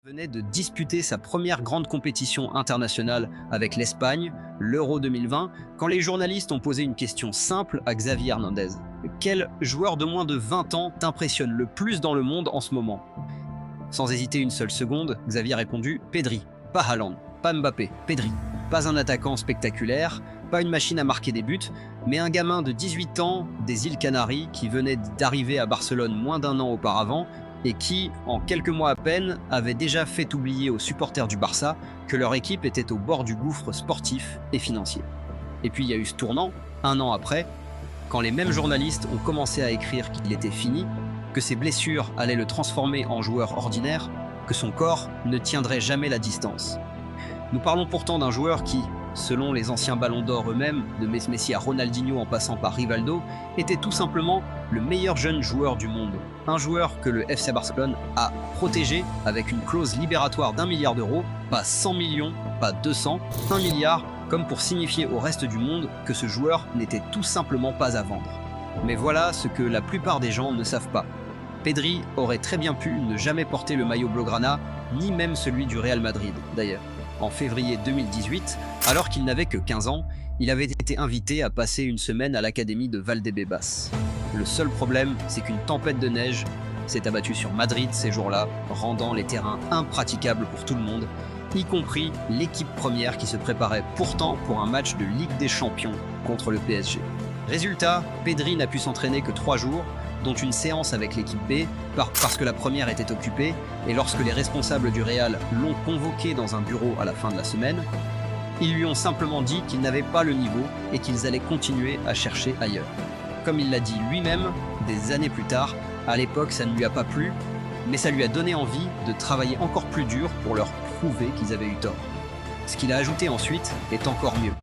Venait de disputer sa première grande compétition internationale avec l'Espagne, l'Euro 2020, quand les journalistes ont posé une question simple à Xavi Hernandez. Quel joueur de moins de 20 ans t'impressionne le plus dans le monde en ce moment? Sans hésiter une seule seconde, Xavi a répondu « Pedri ». Pas Haaland, pas Mbappé, Pedri. Pas un attaquant spectaculaire, pas une machine à marquer des buts, mais un gamin de 18 ans des îles Canaries qui venait d'arriver à Barcelone moins d'un an auparavant et qui, en quelques mois à peine, avait déjà fait oublier aux supporters du Barça que leur équipe était au bord du gouffre sportif et financier. Et puis il y a eu ce tournant, un an après, quand les mêmes journalistes ont commencé à écrire qu'il était fini, que ses blessures allaient le transformer en joueur ordinaire, que son corps ne tiendrait jamais la distance. Nous parlons pourtant d'un joueur qui, selon les anciens ballons d'or eux-mêmes, de Messi à Ronaldinho en passant par Rivaldo, était tout simplement le meilleur jeune joueur du monde. Un joueur que le FC Barcelone a protégé avec une clause libératoire d'1 milliard d'euros, pas 100 millions, pas 200, 1 milliard, comme pour signifier au reste du monde que ce joueur n'était tout simplement pas à vendre. Mais voilà ce que la plupart des gens ne savent pas. Pedri aurait très bien pu ne jamais porter le maillot blaugrana, ni même celui du Real Madrid d'ailleurs. En février 2018, alors qu'il n'avait que 15 ans, il avait été invité à passer une semaine à l'académie de Valdebebas. Le seul problème, c'est qu'une tempête de neige s'est abattue sur Madrid ces jours-là, rendant les terrains impraticables pour tout le monde, y compris l'équipe première qui se préparait pourtant pour un match de Ligue des Champions contre le PSG. Résultat, Pedri n'a pu s'entraîner que 3 jours, dont une séance avec l'équipe B, parce que la première était occupée, et lorsque les responsables du Real l'ont convoqué dans un bureau à la fin de la semaine, ils lui ont simplement dit qu'ils n'avaient pas le niveau et qu'ils allaient continuer à chercher ailleurs. Comme il l'a dit lui-même, des années plus tard, à l'époque ça ne lui a pas plu, mais ça lui a donné envie de travailler encore plus dur pour leur prouver qu'ils avaient eu tort. Ce qu'il a ajouté ensuite est encore mieux.